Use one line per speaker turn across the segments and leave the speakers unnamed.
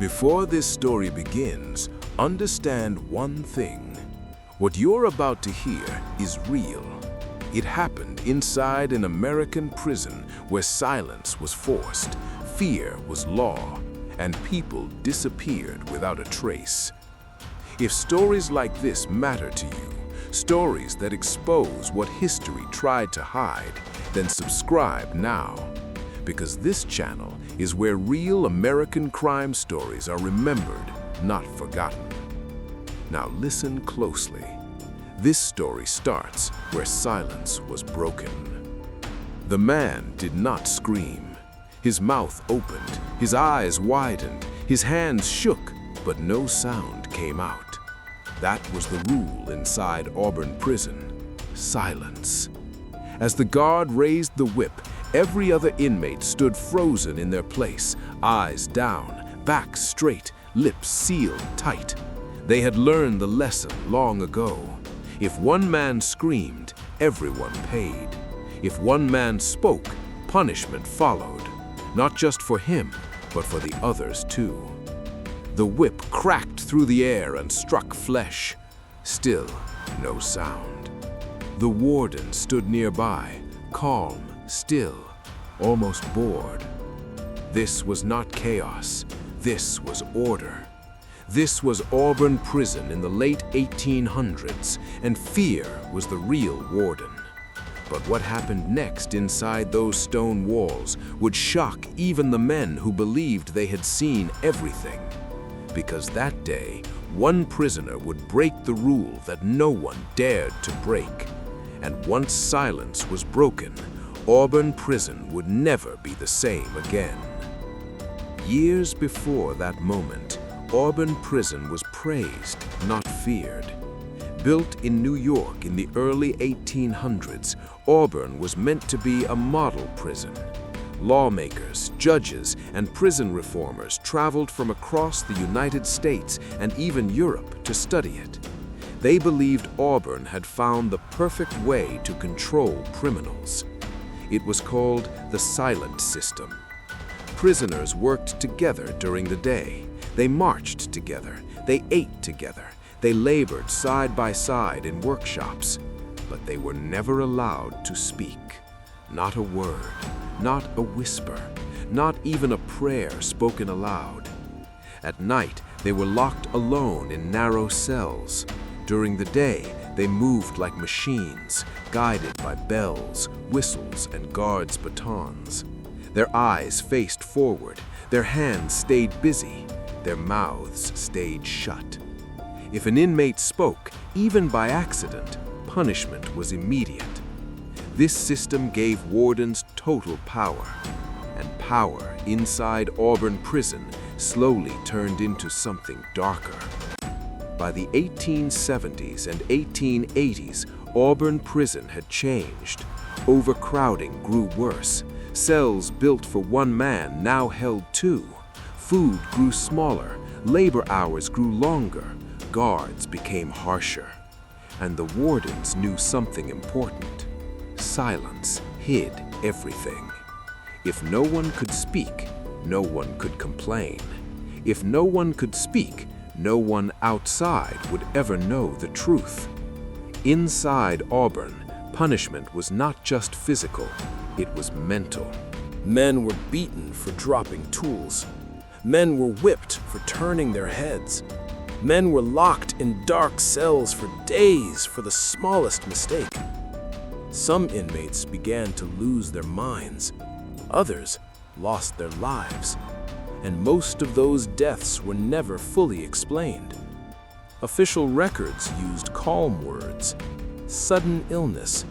Before this story begins, understand one thing. What you're about to hear is real. It happened inside an American prison where silence was forced, fear was law, and people disappeared without a trace. If stories like this matter to you, stories that expose what history tried to hide, then subscribe now. Because this channel is where real American crime stories are remembered, not forgotten. Now listen closely. This story starts where silence was broken. The man did not scream. His mouth opened, his eyes widened, his hands shook, but no sound came out. That was the rule inside Auburn Prison: silence. As the guard raised the whip, every other inmate stood frozen in their place, eyes down, back straight, lips sealed tight. They had learned the lesson long ago. If one man screamed, everyone paid. If one man spoke, punishment followed, not just for him, but for the others too. The whip cracked through the air and struck flesh. Still, no sound. The warden stood nearby, calm, still, almost bored. This was not chaos. This was order. This was Auburn Prison in the late 1800s, and fear was the real warden. But what happened next inside those stone walls would shock even the men who believed they had seen everything. Because that day, one prisoner would break the rule that no one dared to break. And once silence was broken, Auburn Prison would never be the same again. Years before that moment, Auburn Prison was praised, not feared. Built in New York in the early 1800s, Auburn was meant to be a model prison. Lawmakers, judges, and prison reformers traveled from across the United States and even Europe to study it. They believed Auburn had found the perfect way to control criminals. It was called the silent system. Prisoners worked together during the day. They marched together. They ate together. They labored side by side in workshops. But they were never allowed to speak. Not a word, not a whisper, not even a prayer spoken aloud. At night, they were locked alone in narrow cells. During the day, they moved like machines, guided by bells, whistles, and guards' batons. Their eyes faced forward, their hands stayed busy, their mouths stayed shut. If an inmate spoke, even by accident, punishment was immediate. This system gave wardens total power, and power inside Auburn Prison slowly turned into something darker. By the 1870s and 1880s, Auburn Prison had changed. Overcrowding grew worse. Cells built for one man now held two. Food grew smaller. Labor hours grew longer. Guards became harsher. And the wardens knew something important. Silence hid everything. If no one could speak, no one could complain. If no one could speak, no one outside would ever know the truth. Inside Auburn, punishment was not just physical, it was mental. Men were beaten for dropping tools. Men were whipped for turning their heads. Men were locked in dark cells for days for the smallest mistake. Some inmates began to lose their minds. Others lost their lives. And most of those deaths were never fully explained. Official records used calm words: sudden illness,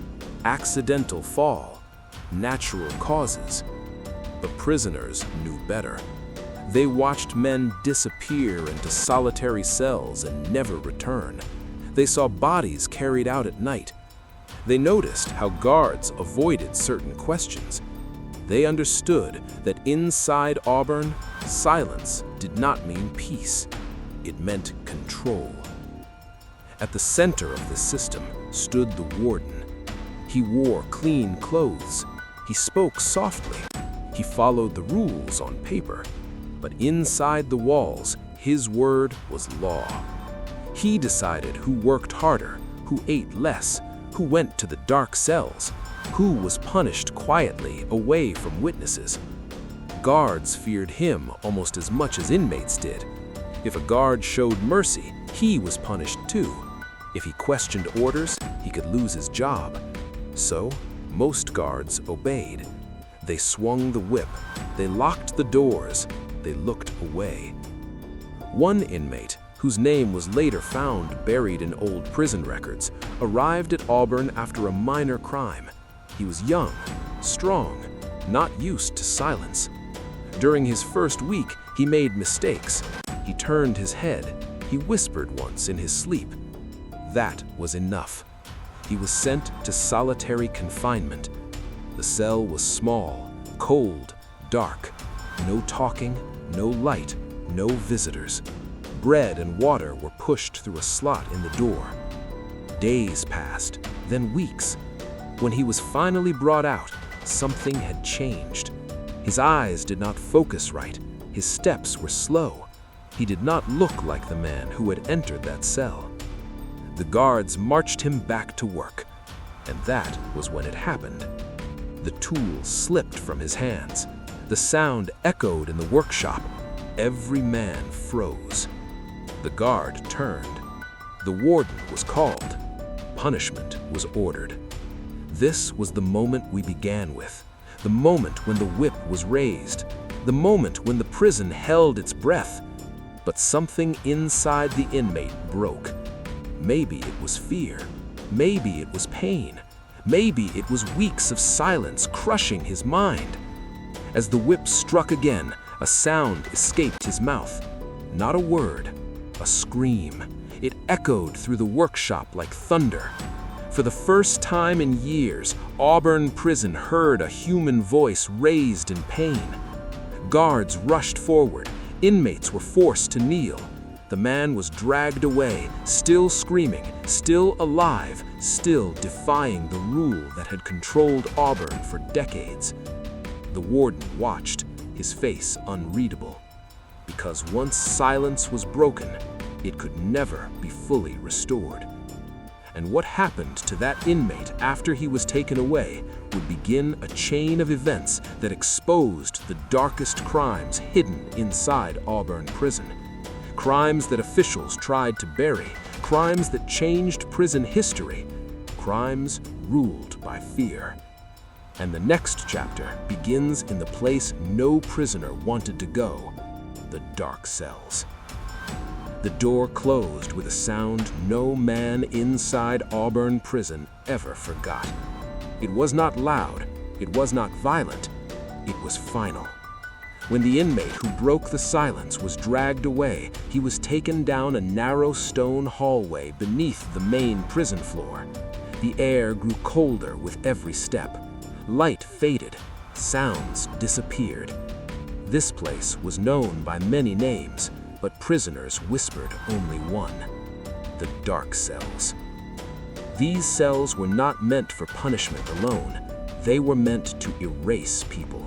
accidental fall, natural causes. The prisoners knew better. They watched men disappear into solitary cells and never return. They saw bodies carried out at night. They noticed how guards avoided certain questions. They understood that inside Auburn, silence did not mean peace. It meant control. At the center of this system stood the warden. He wore clean clothes. He spoke softly. He followed the rules on paper.
But inside the walls, his word was law. He decided who worked harder, who ate less, who went to the dark cells, who was punished quietly away from witnesses. Guards feared him almost as much as inmates did. If a guard showed mercy, he was punished too. If he questioned orders, he could lose his job. So, most guards obeyed. They swung the whip, they locked the doors, they looked away. One inmate, whose name was later found buried in old prison records, arrived at Auburn after a minor crime. He was young, strong, not used to silence. During his first week, he made mistakes. He turned his head. He whispered once in his sleep. That was enough. He was sent to solitary confinement. The cell was small, cold, dark. No talking, no light, no visitors. Bread and water were pushed through a slot in the door. Days passed, then weeks. When he was finally brought out, something had changed. His eyes did not focus right. His steps were slow. He did not look like the man who had entered that cell. The guards marched him back to work, and that was when it happened. The tool slipped from his hands. The sound echoed in the workshop. Every man froze. The guard turned. The warden was called. Punishment was ordered. This was the moment we began with, the moment when the whip was raised, the moment when the prison held its breath. But something inside the inmate broke. Maybe it was fear. Maybe it was pain. Maybe it was weeks of silence crushing his mind. As the whip struck again, a sound escaped his mouth. Not a word, a scream. It echoed through the workshop like thunder. For the first time in years, Auburn Prison heard a human voice raised in pain. Guards rushed forward. Inmates were forced to kneel. The man was dragged away, still screaming, still alive, still defying the rule that had controlled Auburn for decades. The warden watched, his face unreadable. Because once silence was broken, it could never be fully restored. And what happened to that inmate after he was taken away would begin a chain of events that exposed the darkest crimes hidden inside Auburn Prison. Crimes that officials tried to bury, crimes that changed prison history, crimes ruled by fear. And the next chapter begins in the place no prisoner wanted to go, the dark cells. The door closed with a sound no man inside Auburn Prison ever forgot. It was not loud, it was not violent, it was final. When the inmate who broke the silence was dragged away, he was taken down a narrow stone hallway beneath the main prison floor. The air grew colder with every step. Light faded, sounds disappeared. This place was known by many names, but prisoners whispered only one: the dark cells. These cells were not meant for punishment alone. They were meant to erase people.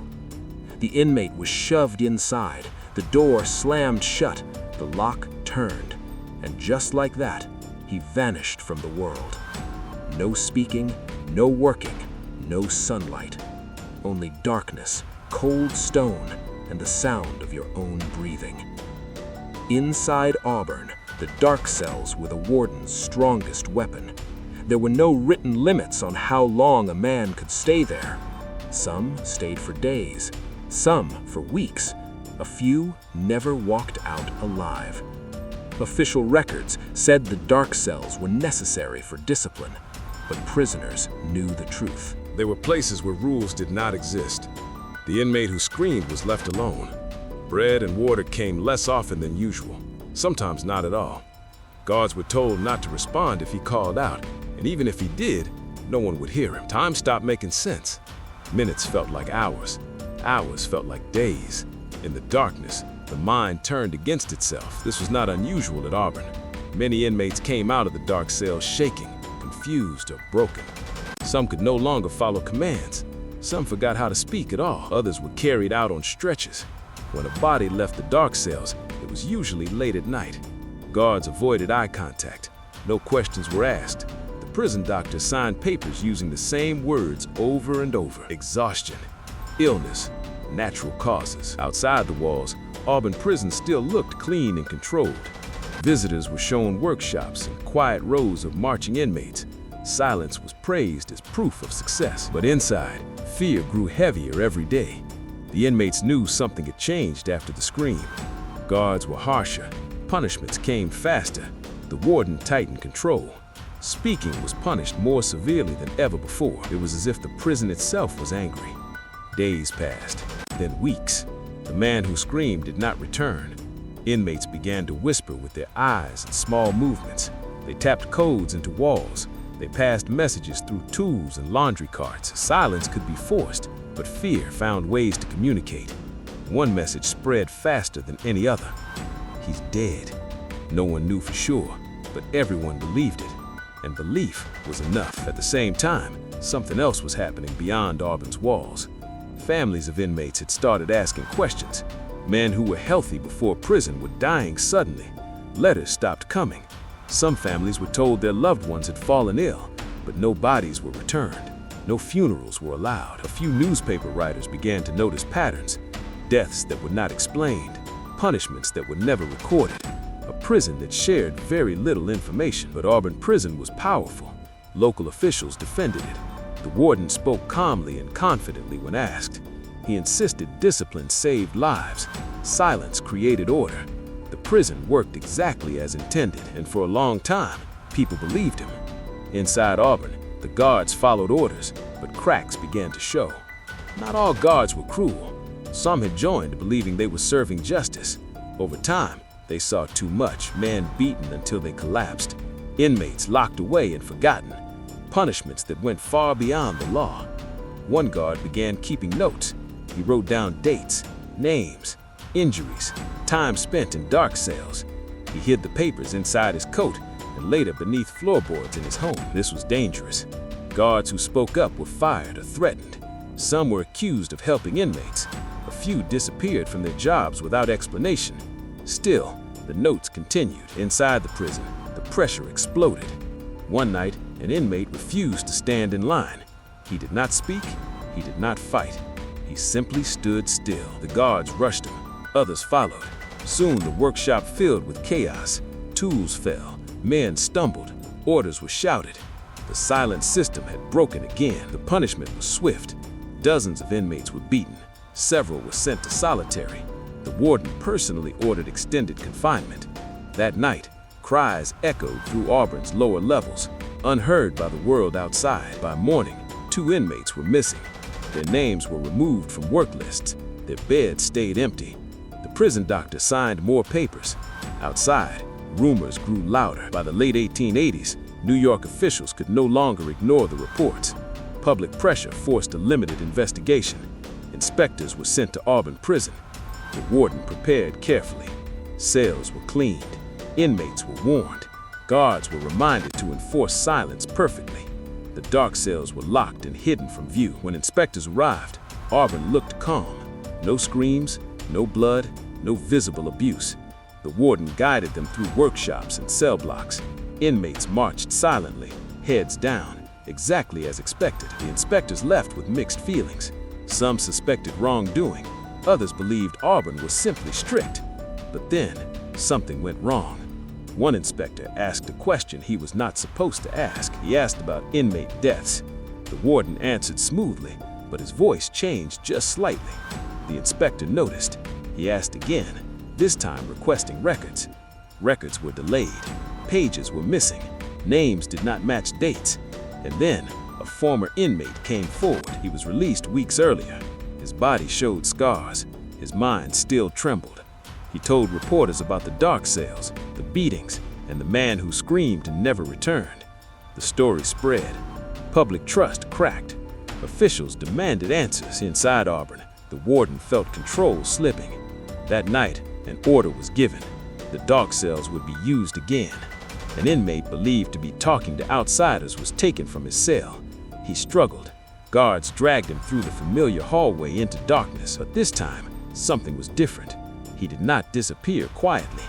The inmate was shoved inside, the door slammed shut, the lock turned, and just like that, he vanished from the world. No speaking, no working, no sunlight. Only darkness, cold stone, and the sound of your own breathing. Inside Auburn, the dark cells were the warden's strongest weapon. There were no written limits on how long a man could stay there. Some stayed for days, some for weeks. A few never walked out alive. Official records said the dark cells were necessary for discipline, but prisoners knew the truth.
There were places where rules did not exist. The inmate who screamed was left alone. Bread and water came less often than usual, sometimes not at all. Guards were told not to respond if he called out, and even if he did, no one would hear him. Time stopped making sense. Minutes felt like hours. Hours felt like days. In the darkness, the mind turned against itself. This was not unusual at Auburn. Many inmates came out of the dark cells shaking, confused or broken. Some could no longer follow commands. Some forgot how to speak at all. Others were carried out on stretchers.
When a body left the dark cells, it was usually late at night. Guards avoided eye contact. No questions were asked. The prison doctor signed papers using the same words over and over. Exhaustion, illness, natural causes. Outside the walls, Auburn Prison still looked clean and controlled. Visitors were shown workshops and quiet rows of marching inmates. Silence was praised as proof of success. But inside, fear grew heavier every day. The inmates knew something had changed after the scream. Guards were harsher. Punishments came faster. The warden tightened control. Speaking was punished more severely than ever before. It was as if the prison itself was angry. Days passed, then weeks. The man who screamed did not return. Inmates began to whisper with their eyes and small movements. They tapped codes into walls. They passed messages through tools and laundry carts. Silence could be forced, but fear found ways to communicate. One message spread faster than any other. He's dead. No one knew for sure, but everyone believed it. And belief was enough. At the same time, something else was happening beyond Auburn's walls. Families of inmates had started asking questions. Men who were healthy before prison were dying suddenly. Letters stopped coming. Some families were told their loved ones had fallen ill, but no bodies were returned. No funerals were allowed. A few newspaper writers began to notice patterns. Deaths that were not explained. Punishments that were never recorded. A prison that shared very little information. But Auburn Prison was powerful. Local officials defended it. The warden spoke calmly and confidently when asked. He insisted discipline saved lives. Silence created order. The prison worked exactly as intended, and for a long time, people believed him. Inside Auburn, the guards followed orders, but cracks began to show. Not all guards were cruel. Some had joined believing they were serving justice. Over time, they saw too much, men beaten until they collapsed, inmates locked away and forgotten, punishments that went far beyond the law. One guard began keeping notes. He wrote down dates, names, injuries, time spent in dark cells. He hid the papers inside his coat and later beneath floorboards in his home. This was dangerous. Guards who spoke up were fired or threatened. Some were accused of helping inmates. A few disappeared from their jobs without explanation. Still, the notes continued. Inside the prison, the pressure exploded. One night, an inmate refused to stand in line. He did not speak. He did not fight. He simply stood still. The guards rushed him. Others followed. Soon the workshop filled with chaos. Tools fell. Men stumbled. Orders were shouted. The silent system had broken again. The punishment was swift. Dozens of inmates were beaten. Several were sent to solitary. The warden personally ordered extended confinement. That night, cries echoed through Auburn's lower levels, unheard by the world outside. By morning, 2 inmates were missing. Their names were removed from work lists. Their beds stayed empty. The prison doctor signed more papers. Outside, rumors grew louder. By the late 1880s, New York officials could no longer ignore the reports. Public pressure forced a limited investigation. Inspectors were sent to Auburn Prison. The warden prepared carefully. Cells were cleaned. Inmates were warned. Guards were reminded to enforce silence perfectly. The dark cells were locked and hidden from view. When inspectors arrived, Auburn looked calm. No screams, no blood, no visible abuse. The warden guided them through workshops and cell blocks. Inmates marched silently, heads down, exactly as expected. The inspectors left with mixed feelings. Some suspected wrongdoing. Others believed Auburn was simply strict. But then, something went wrong. One inspector asked a question he was not supposed to ask. He asked about inmate deaths. The warden answered smoothly, but his voice changed just slightly. The inspector noticed. He asked again, this time requesting records. Records were delayed. Pages were missing. Names did not match dates. And then, a former inmate came forward. He was released weeks earlier. His body showed scars. His mind still trembled. He told reporters about the dark cells, the beatings, and the man who screamed and never returned. The story spread. Public trust cracked. Officials demanded answers. Inside Auburn, the warden felt control slipping. That night, an order was given. The dark cells would be used again. An inmate believed to be talking to outsiders was taken from his cell. He struggled. Guards dragged him through the familiar hallway into darkness, but this time, something was different. He did not disappear quietly.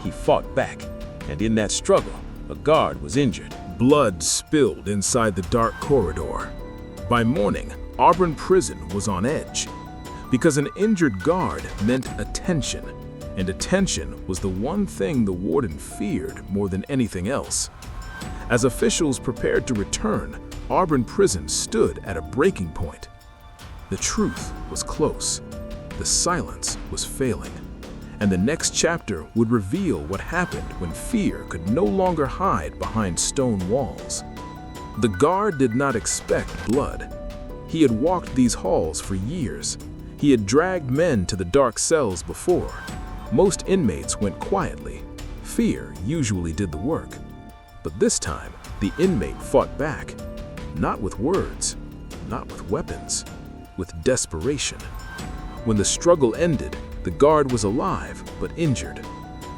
He fought back, and in that struggle, a guard was injured.
Blood spilled inside the dark corridor. By morning, Auburn Prison was on edge, because an injured guard meant attention, and attention was the one thing the warden feared more than anything else. As officials prepared to return, Auburn Prison stood at a breaking point. The truth was close. The silence was failing. And the next chapter would reveal what happened when fear could no longer hide behind stone walls. The guard did not expect blood. He had walked these halls for years. He had dragged men to the dark cells before. Most inmates went quietly. Fear usually did the work. But this time, the inmate fought back. Not with words, not with weapons, with desperation. When the struggle ended, the guard was alive but injured.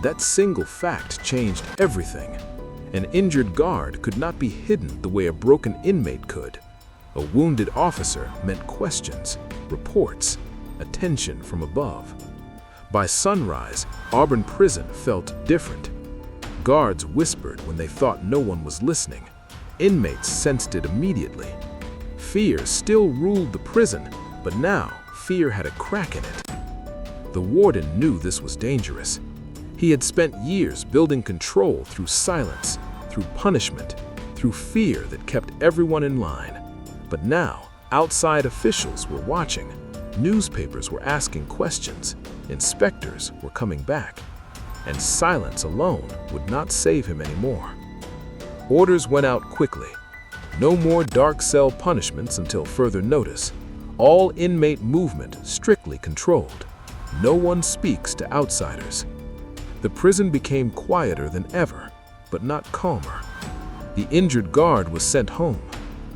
That single fact changed everything. An injured guard could not be hidden the way a broken inmate could. A wounded officer meant questions, reports, attention from above. By sunrise, Auburn Prison felt different. Guards whispered when they thought no one was listening. Inmates sensed it immediately. Fear still ruled the prison, but now fear had a crack in it. The warden knew this was dangerous. He had spent years building control through silence, through punishment, through fear that kept everyone in line. But now, outside officials were watching. Newspapers were asking questions. Inspectors were coming back. And silence alone would not save him anymore. Orders went out quickly. No more dark cell punishments until further notice. All inmate movement strictly controlled. No one speaks to outsiders. The prison became quieter than ever, but not calmer. The injured guard was sent home.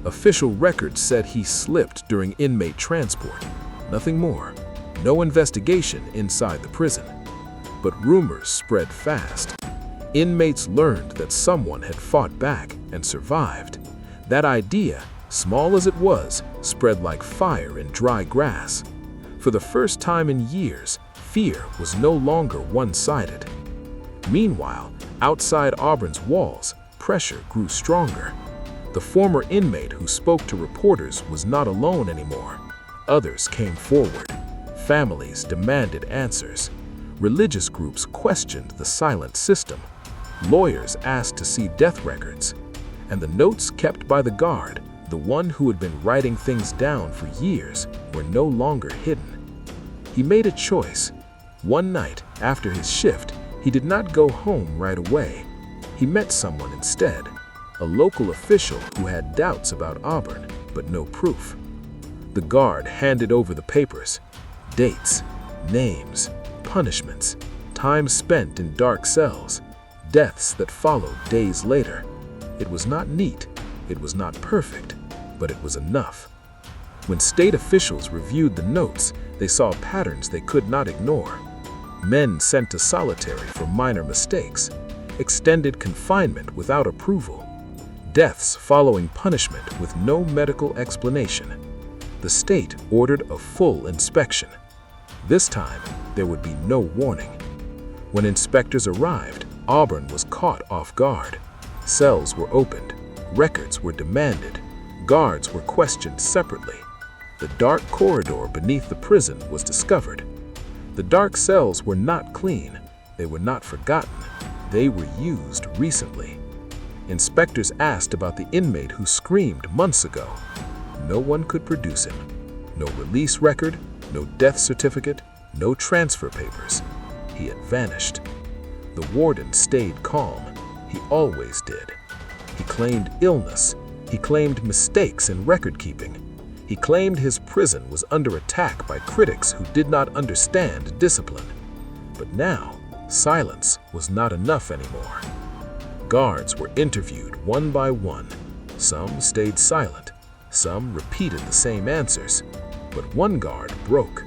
Official records said he slipped during inmate transport. Nothing more. No investigation inside the prison. But rumors spread fast. Inmates learned that someone had fought back and survived. That idea, small as it was, spread like fire in dry grass. For the first time in years, fear was no longer one-sided. Meanwhile, outside Auburn's walls, pressure grew stronger. The former inmate who spoke to reporters was not alone anymore. Others came forward. Families demanded answers. Religious groups questioned the silent system. Lawyers asked to see death records. And the notes kept by the guard, the one who had been writing things down for years, were no longer hidden. He made a choice. One night, after his shift, he did not go home right away. He met someone instead, a local official who had doubts about Auburn, but no proof. The guard handed over the papers. Dates, names, punishments, time spent in dark cells, deaths that followed days later. It was not neat, it was not perfect, but it was enough. When state officials reviewed the notes, they saw patterns they could not ignore. Men sent to solitary for minor mistakes, extended confinement without approval, deaths following punishment with no medical explanation. The state ordered a full inspection. This time, there would be no warning. When inspectors arrived, Auburn was caught off guard. Cells were opened, records were demanded, guards were questioned separately. The dark corridor beneath the prison was discovered. The dark cells were not clean, they were not forgotten, they were used recently. Inspectors asked about the inmate who screamed months ago. No one could produce him. No release record, no death certificate, no transfer papers. He had vanished. The warden stayed calm. He always did. He claimed illness. He claimed mistakes in record-keeping. He claimed his prison was under attack by critics who did not understand discipline. But now, silence was not enough anymore. Guards were interviewed one by one. Some stayed silent. Some repeated the same answers. But one guard broke.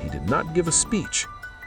He did not give a speech.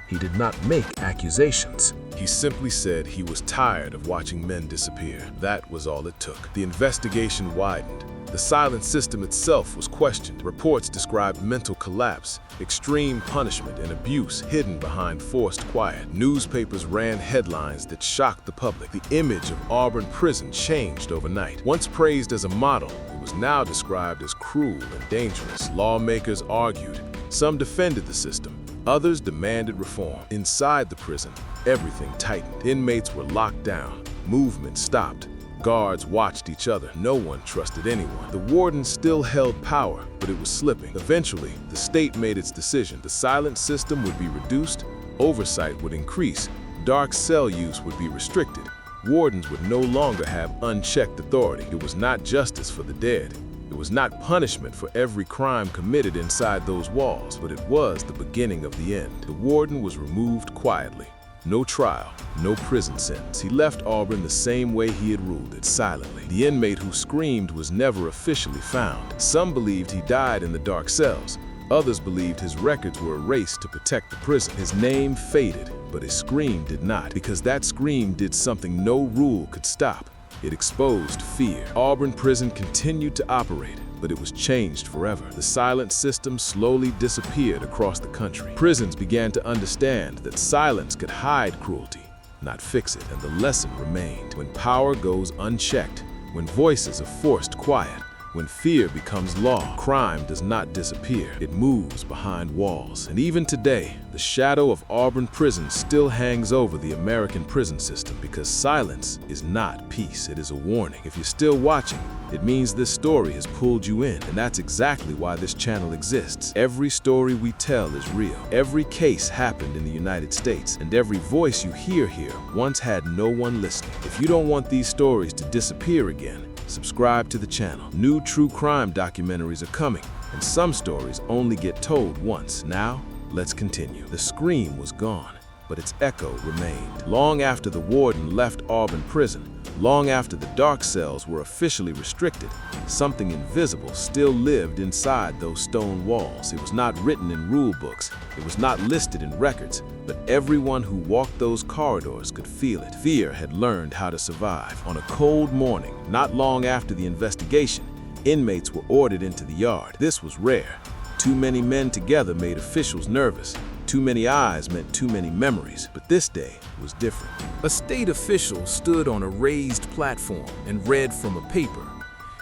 He did not make accusations. He simply said he was tired of watching men disappear. That was all it took. The investigation widened.
The silent system itself was questioned. Reports described mental collapse, extreme punishment, and abuse hidden behind forced quiet. Newspapers ran headlines that shocked the public. The image of Auburn Prison changed overnight. Once praised as a model, it was now described as cruel and dangerous. Lawmakers argued. Some defended the system. Others demanded reform. Inside the prison, everything tightened. Inmates were locked down. Movement stopped. Guards watched each other. No one trusted anyone. The warden still held power, but it was slipping. Eventually, the state made its decision. The silent system would be reduced, oversight would increase, dark cell use would be restricted. Wardens would no longer have unchecked authority. It was not justice for the dead. It was not punishment for every crime committed inside those walls, but it was the beginning of the end. The warden was removed quietly. No trial, no prison sentence. He left Auburn the same way he had ruled it, silently. The inmate who screamed was never officially found. Some believed he died in the dark cells. Others believed his records were erased to protect the prison. His name faded, but his scream did not, because that scream did something no rule could stop. It exposed fear. Auburn Prison continued to operate, but it was changed forever. The silent system slowly disappeared across the country. Prisons began to understand that silence could hide cruelty, not fix it, and the lesson remained. When power goes unchecked, when voices are forced quiet, when fear becomes law, crime does not disappear. It moves behind walls. And even today, the shadow of Auburn Prison still hangs over the American prison system, because silence is not peace, it is a warning. If you're still watching, it means this story has pulled you in, and that's exactly why this channel exists. Every story we tell is real. Every case happened in the United States, and every voice you hear here once had no one listening. If you don't want these stories to disappear again, subscribe to the channel. New true crime documentaries are coming, and some stories only get told once. Now, let's continue. The scream was gone, but its echo remained. Long after the warden left Auburn Prison, long after the dark cells were officially restricted, something invisible still lived inside those stone walls. It was not written in rule books, it was not listed in records, but everyone who walked those corridors could feel it. Fear had learned how to survive. On a cold morning, not long after the investigation, inmates were ordered into the yard. This was rare. Too many men together made officials nervous. Too many eyes meant too many memories, but this day was different.
A state official stood on a raised platform and read from a paper.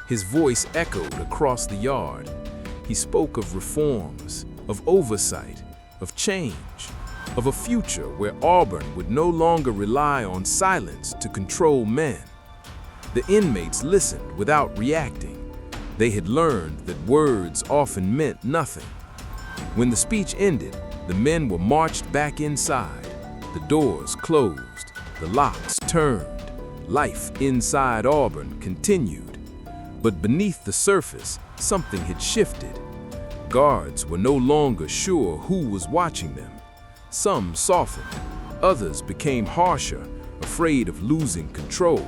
His voice echoed across the yard. He spoke of reforms, of oversight, of change, of a future where Auburn would no longer rely on silence to control men. The inmates listened without reacting. They had learned that words often meant nothing. When the speech ended, the men were marched back inside. The doors closed, the locks turned. Life inside Auburn continued. But beneath the surface, something had shifted. Guards were no longer sure who was watching them. Some softened, others became harsher, afraid of losing control.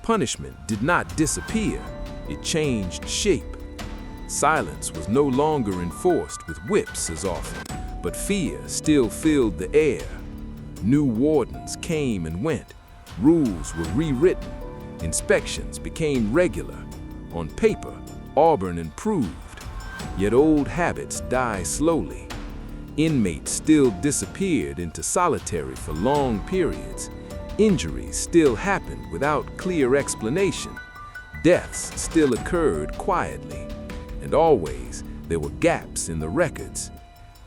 Punishment did not disappear, it changed shape. Silence was no longer enforced with whips as often, but fear still filled the air. New wardens came and went, rules were rewritten, inspections became regular. On paper, Auburn improved, yet old habits die slowly. Inmates still disappeared into solitary for long periods. Injuries still happened without clear explanation. Deaths still occurred quietly. And always, there were gaps in the records.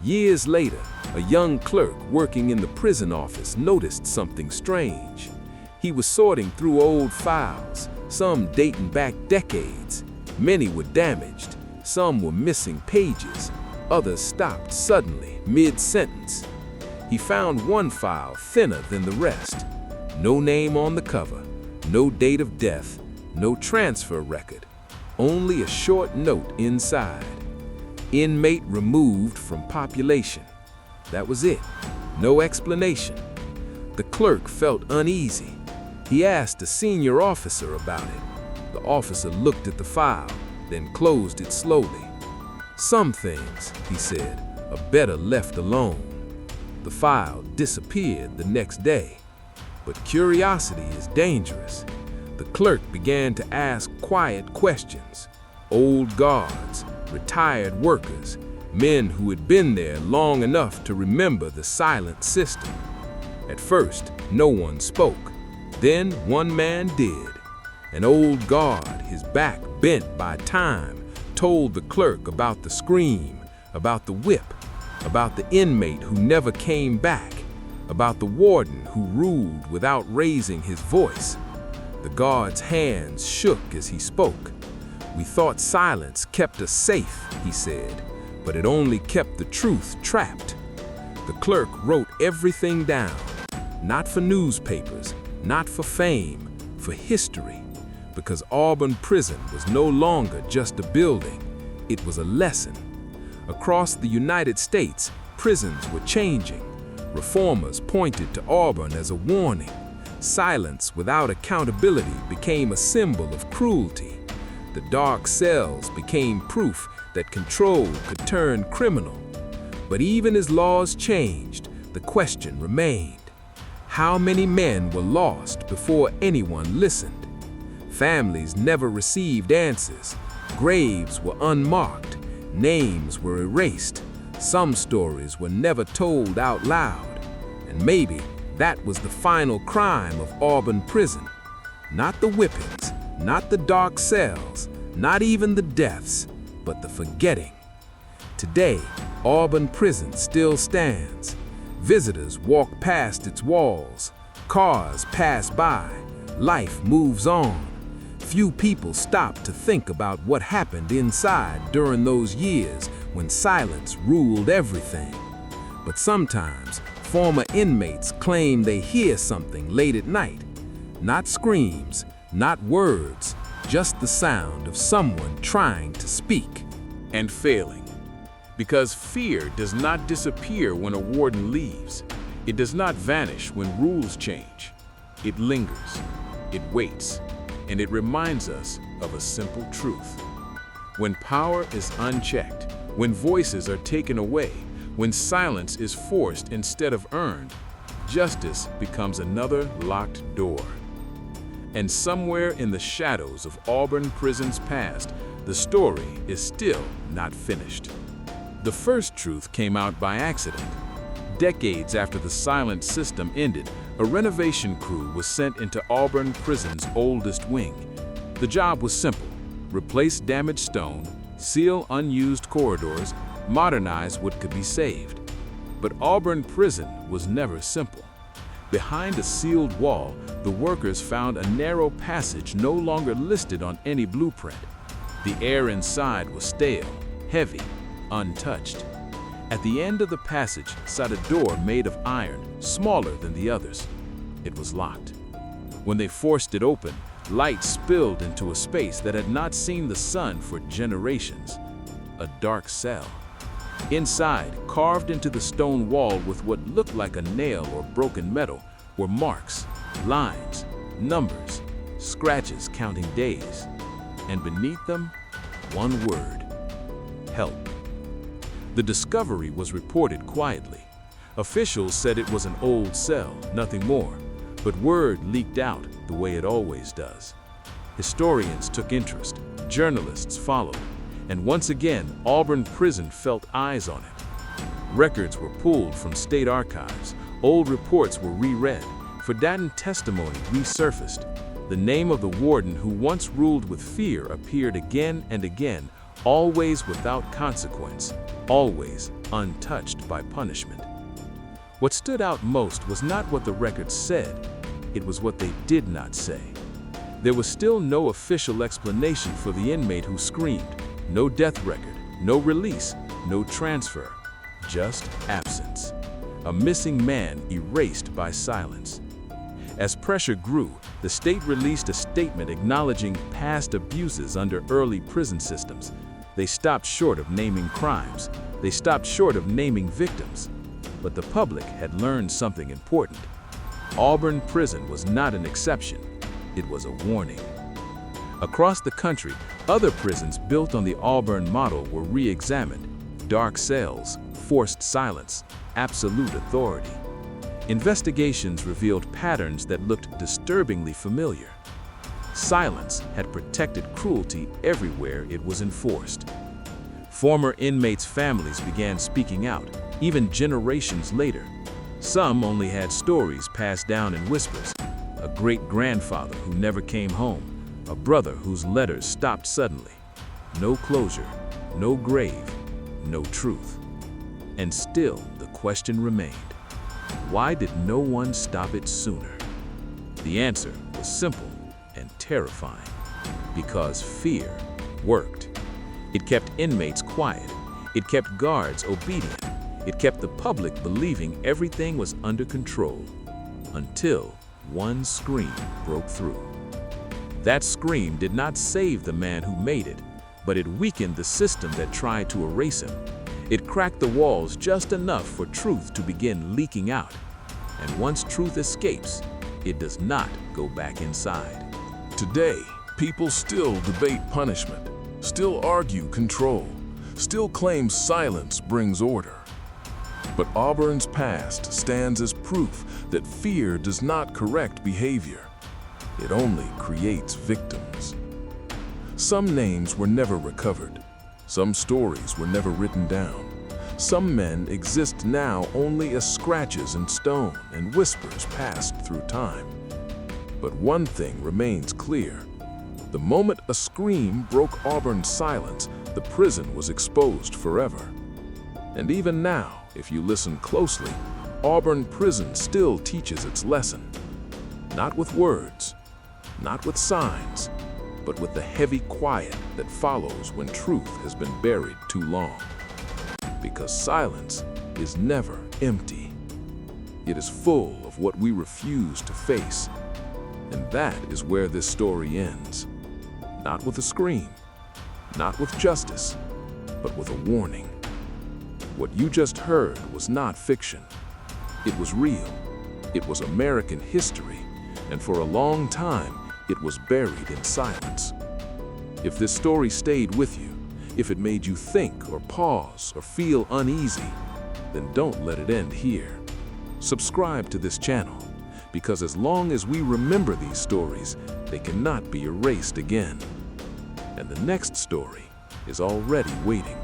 Years later, a young clerk working in the prison office noticed something strange. He was sorting through old files, some dating back decades. Many were damaged, some were missing pages. Others stopped suddenly, mid-sentence. He found one file thinner than the rest. No name on the cover, no date of death, no transfer record, only a short note inside. Inmate removed from population. That was it, no explanation. The clerk felt uneasy. He asked a senior officer about it. The officer looked at the file, then closed it slowly. Some things, he said, are better left alone. The file disappeared the next day. But curiosity is dangerous. The clerk began to ask quiet questions. Old guards, retired workers, men who had been there long enough to remember the silent system. At first, no one spoke. Then one man did. An old guard, his back bent by time, told the clerk about the scream, about the whip, about the inmate who never came back, about the warden who ruled without raising his voice. The guard's hands shook as he spoke. "We thought silence kept us safe," he said, "but it only kept the truth trapped." The clerk wrote everything down, not for newspapers, not for fame, for history, because Auburn Prison was no longer just a building, it was a lesson. Across the United States, prisons were changing. Reformers pointed to Auburn as a warning. Silence without accountability became a symbol of cruelty. The dark cells became proof that control could turn criminal. But even as laws changed, the question remained. How many men were lost before anyone listened? Families never received answers. Graves were unmarked. Names were erased. Some stories were never told out loud. And maybe that was the final crime of Auburn Prison. Not the whippings, not the dark cells, not even the deaths, but the forgetting. Today, Auburn Prison still stands. Visitors walk past its walls. Cars pass by. Life moves on. Few people stop to think about what happened inside during those years when silence ruled everything. But sometimes, former inmates claim they hear something late at night. Not screams, not words, just the sound of someone trying to speak.
And failing. Because fear does not disappear when a warden leaves. It does not vanish when rules change. It lingers, it waits, and it reminds us of a simple truth. When power is unchecked, when voices are taken away, when silence is forced instead of earned, justice becomes another locked door. And somewhere in the shadows of Auburn Prison's past, the story is still not finished. The first truth came out by accident. Decades after the silent system ended, a renovation crew was sent into Auburn Prison's oldest wing. The job was simple: replace damaged stone, seal unused corridors, modernize what could be saved. But Auburn Prison was never simple. Behind a sealed wall, the workers found a narrow passage no longer listed on any blueprint. The air inside was stale, heavy, untouched. At the end of the passage sat a door made of iron, smaller than the others. It was locked. When they forced it open, light spilled into a space that had not seen the sun for generations. A dark cell. Inside, carved into the stone wall with what looked like a nail or broken metal, were marks, lines, numbers, scratches counting days. And beneath them, one word: help. The discovery was reported quietly. Officials said it was an old cell, nothing more, but word leaked out the way it always does. Historians took interest, journalists followed, and once again, Auburn Prison felt eyes on it. Records were pulled from state archives, old reports were reread, forgotten testimony resurfaced. The name of the warden who once ruled with fear appeared again and again, always without consequence, always untouched by punishment. What stood out most was not what the records said, it was what they did not say. There was still no official explanation for the inmate who screamed, no death record, no release, no transfer, just absence. A missing man erased by silence. As pressure grew, the state released a statement acknowledging past abuses under early prison systems. They stopped short of naming crimes. They stopped short of naming victims. But the public had learned something important. Auburn Prison was not an exception. It was a warning. Across the country, other prisons built on the Auburn model were re-examined. Dark cells, forced silence, absolute authority. Investigations revealed patterns that looked disturbingly familiar.
Silence had protected cruelty everywhere it was enforced. Former inmates' families began speaking out, even generations later. Some only had stories passed down in whispers. A great-grandfather who never came home, a brother whose letters stopped suddenly. No closure, no grave, no truth. And still the question remained, why did no one stop it sooner? The answer was simple and terrifying. Because fear worked. It kept inmates quiet. It kept guards obedient. It kept the public believing everything was under control. Until one scream broke through. That scream did not save the man who made it, but it weakened the system that tried to erase him. It cracked the walls just enough for truth to begin leaking out. And once truth escapes, it does not go back inside.
Today, people still debate punishment, still argue control, still claim silence brings order. But Auburn's past stands as proof that fear does not correct behavior. It only creates victims. Some names were never recovered. Some stories were never written down. Some men exist now only as scratches in stone and whispers passed through time. But one thing remains clear. The moment a scream broke Auburn's silence, the prison was exposed forever. And even now, if you listen closely, Auburn Prison still teaches its lesson. Not with words, not with signs, but with the heavy quiet that follows when truth has been buried too long. Because silence is never empty. It is full of what we refuse to face. And that is where this story ends. Not with a scream, not with justice, but with a warning. What you just heard was not fiction. It was real. It was American history, and for a long time, it was buried in silence. If this story stayed with you, if it made you think or pause or feel uneasy, then don't let it end here. Subscribe to this channel, because as long as we remember these stories, they cannot be erased again. And the next story is already waiting.